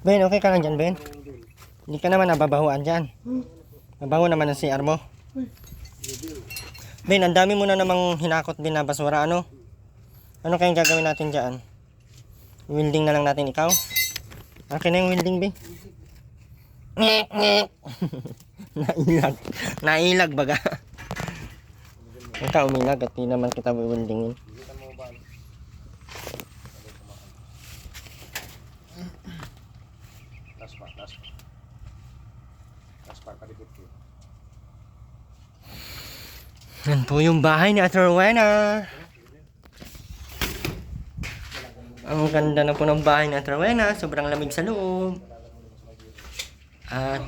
Ben, okay ka lang dyan, Ben? Hindi ka naman nababahuan dyan. Mabaho naman ang CR mo. Ben, ang dami mo na namang hinakot din na basura, ano? Ano kayang gagawin natin dyan? Welding na lang natin ikaw? Akin na yung welding, Ben. Nailag. Nailag baga. Ikaw umilag at di naman kita weldingin. Yan po yung bahay ni Ate Rowena. Ang ganda na po ng bahay ni Ate Rowena. Sobrang lamig sa loob. At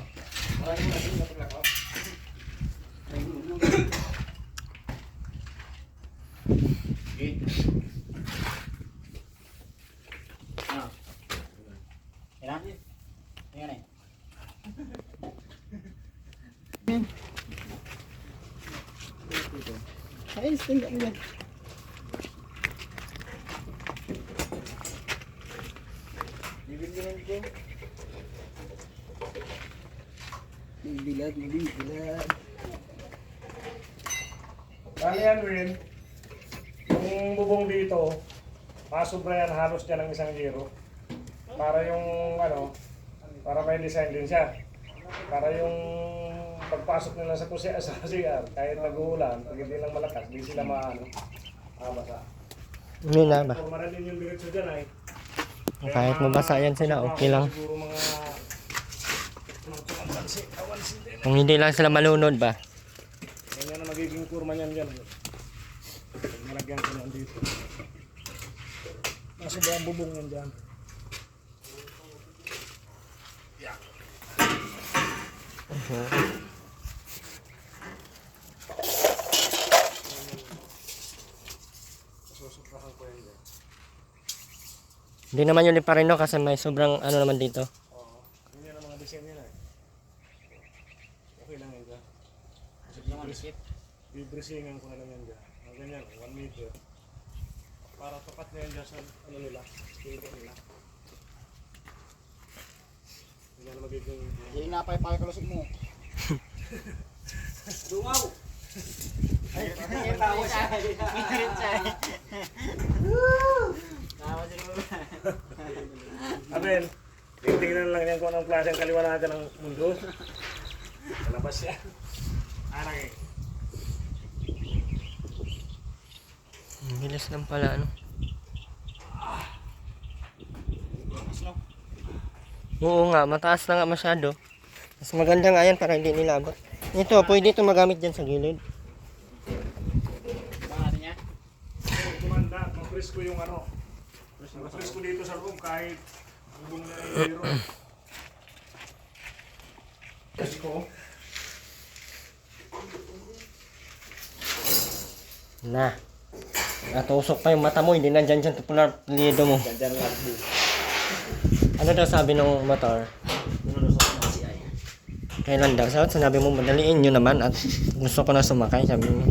ayos, tingnan mo yan. Bibilad. Bali yan, Will. Yung bubong dito, masobra yan halos dyan ng isang giro. Para yung, para may design din siya. Para yung pagpasok nila sa CR, kahit nag-uulan, pag hindi lang malakas, hindi sila mabasa. Hindi na ba? Forma rin yung diretso dyan ay. Kahit mabasa yan sila, okay lang. Siguro mga Kung hindi lang sila malunod ba? ganyan na magiging kurma niyan dyan. Pag malagyan ko yan dito. Masobra ang bubong yan dyan. Susuprahan ko yan dyan. Hindi naman yun pa rin no, kasi may sobrang ano naman dito. Oo. Yun yan ang mga design nila eh. Okay lang yan dyan. Bibresingan ko na lang yan dyan. Ang ganyan, 1 meter. Para tapat na yan dyan sa nila. Spinning nila. Yan ang magiging... Yung napay-pay kalusog mo. Dungaw! Ay, tawa siya. Minarit siya. Tawa siya naman. Abel, tingnan lang yan kung anong klase ang kaliwanagan ng mundo. Kalabas siya. Anang eh. Ang bilis lang pala ano. Oo nga, mataas na nga masyado. Mas maganda nga yan para hindi nilabot. Ito, pwede ito magamit dyan sa gilid. Pangalan niya? Kumanda, mag-presko yung mag-presko dito sa room kahit bubong na yung zero. Presko. Na. Natusok pa yung mata mo, hindi na dyan tupular lido mo. Diyan lang. Ano daw sabi ng motor? Kailan daw? Sinabi mo madaliin nyo naman at gusto ko na sumakay, sabi mo.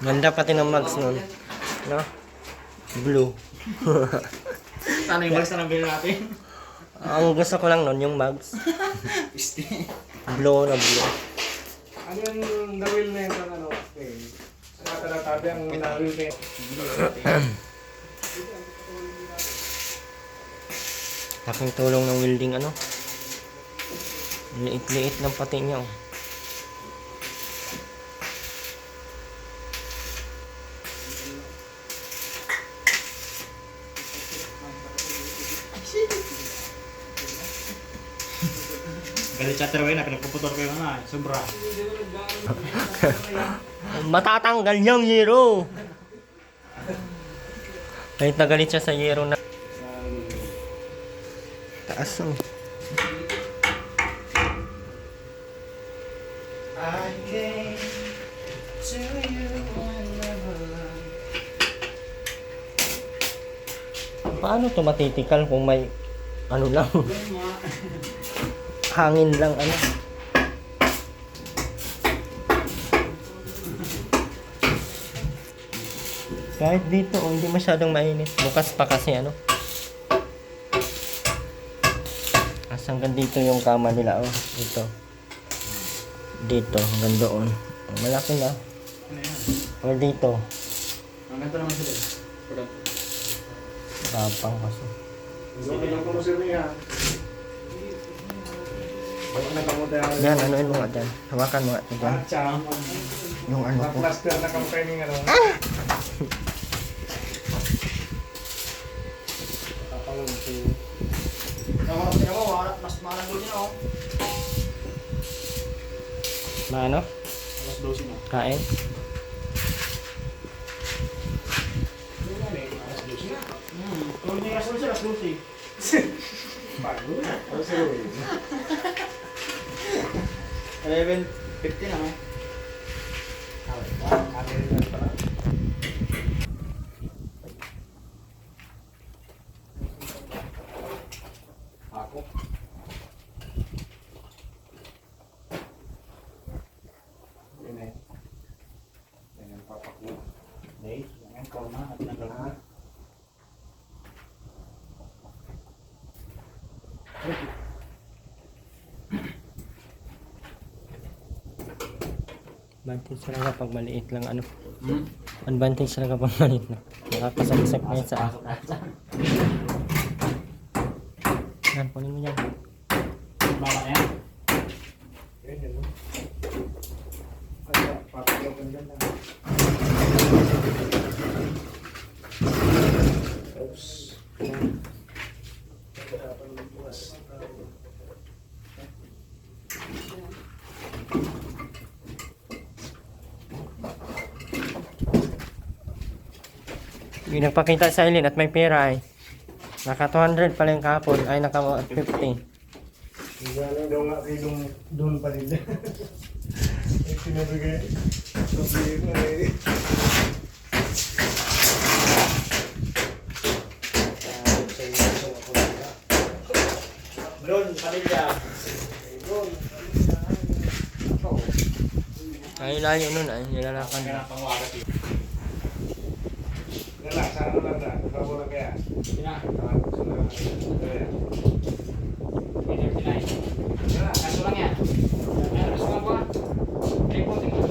Ganda pati ng mags nun. No? Blue. Ano yung bags na nabili natin? Ang gusto ko lang nun yung mags. Blue na blue. Ano yung dawil na yung okay. Sa tabi ang minawil kayo. Laking tulong ng welding ano. Liit-liit lang pati niya oh. Galit siya tarawin na, pinagpuputor ko yung sobra. Matatanggal niyang yero. Kahit nagalit siya sa yero na taas oh. Paano to matitikal kung may ano lang, hangin lang ano. Kahit dito, oh, hindi masyadong mainit. Bukas pa kasi ano. Hanggang dito yung kama nila, oh. Dito. Dito, hanggang doon. Oh, malaki na. Ano yan? Or dito. Ang ganito naman sila. Pero, Rapang kasi. Okay lang kung sir niya. Bakit nakamuti ako? Yan, anuin mo nga dyan. Hawakan mo nga ito dyan. Atsa. Yung ano ko. Plaster na campaigning ano. Kapalunti. tingnan mo, mas malang doon yun, oh. Maano? Mas dosin, oh. Kain? Kung hindi alas dosin, alas dosin. Bago. Ano si Ruiz? 11:50 na, oh. Ako. Yan eh. Yan ang papaklo. Dahil, yan, korma, at nagalaman. Advantage talaga pag maliit lang ano. Advantage talaga pag maliit lang. Nakakasagsak na yan sa ako. Yan, kunin mo yan. Baka na yan. Yan yan. Ay, papaklo ka dyan lang. Oops. Yung nagpakita sa Eileen at may pera ay naka 200 pala yung kahapon ay naka 50. Galing daw nga kayo doon pa rin. Ay, sinabigay. Sabihin mo eh. Doon, pamilya. Ay layo nun ay nilalakan. Kaya panguwagat yun. Dala, sa ano lang na? Babo lang kaya? Sina? Kaya. 39. Kaso lang yan. Ayan, gusto nga ba? 340 mo.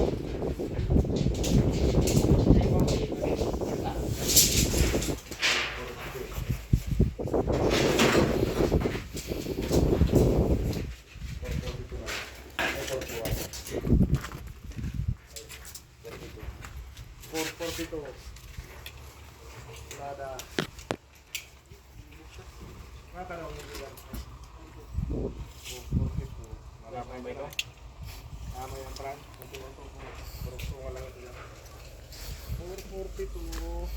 340. Malapay ba ito? Tama yung pran. Purok ko lang ito. 442.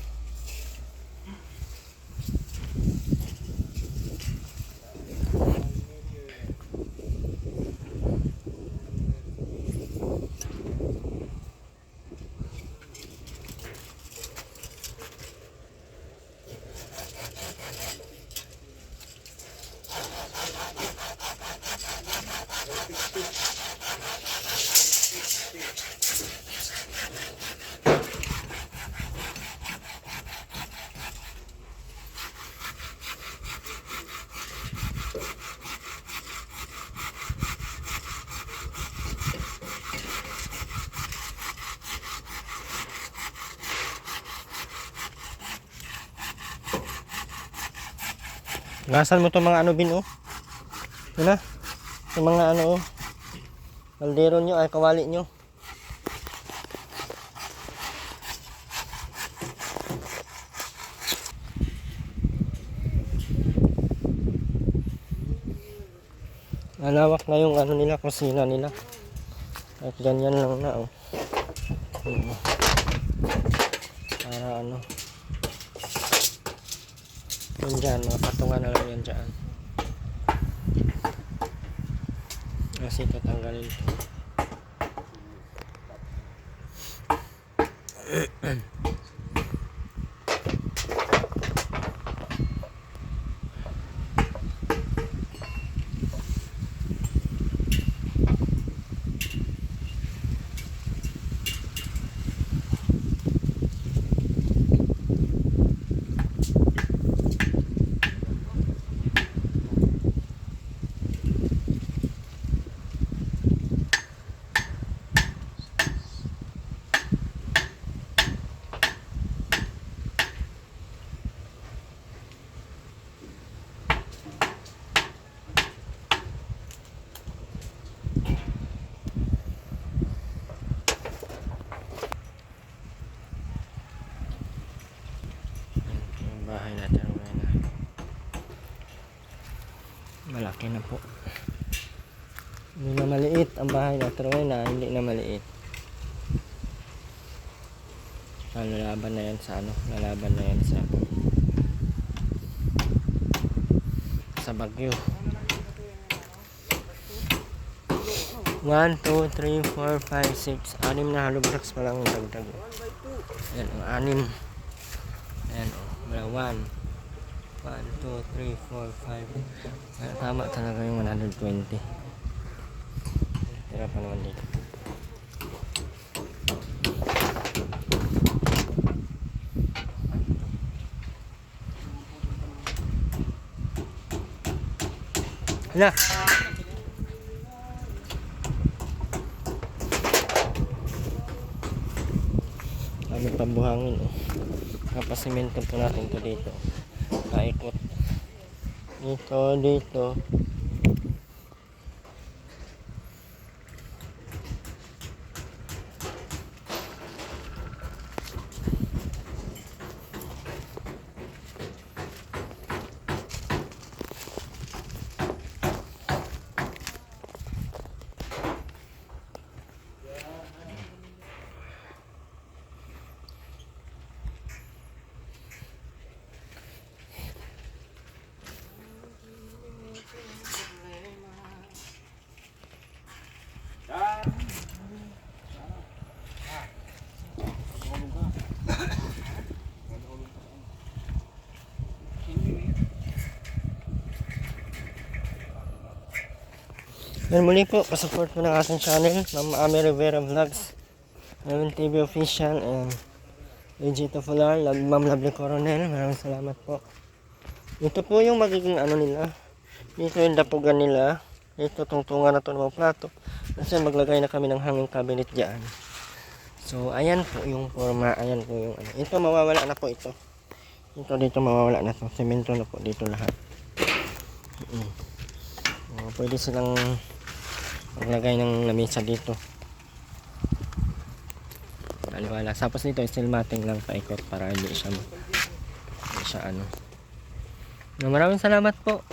Gasan mo to mga ano bin oh. Yun na. Yung mga ano oh. Kaldero nyo ay kawali nyo. Malawak na yung ano nila, kusina nila. At ganyan lang na oh. Para ano. Yun dyan, mga patungan na lang yan dyan. Kasi tatanggalin ito. Malaki na po. Hindi na maliit ang bahay na, pero ngayon na hindi na maliit. Lalaban na yan sa lalaban na yan sa bagyo. 1, 2, 3, 4, 5, 6 6 na hollow blocks pa lang yung dagdag. Ayan, ang 6. Ayan, wala 1, 2, 3, 4, 5. Ayan, tama talaga yung 120. Tira pa naman dito. Hala! Kami pabuhangin oh. Kapasimento po natin to dito. Paikot. Dito. Yan muli po, pasupport po ng ating channel, Ma'am Ami Rivera Vlogs, Ma'am TV Official, and Legito Fular, Ma'am Lovely Coronel. Maraming salamat po. Ito po yung magiging nila. Dito yung dapugan nila. Dito tungtungan na ito ng mga plato. Kasi maglagay na kami ng hanging cabinet dyan. So ayan po yung forma. Ayan po yung Ito mawawala na po ito. Dito mawawala na to. Semento na po dito lahat. Pwede silang maglagay ng lamesa dito. Aliwala. Tapos dito steel matting lang paikot para hindi siya Maraming salamat po.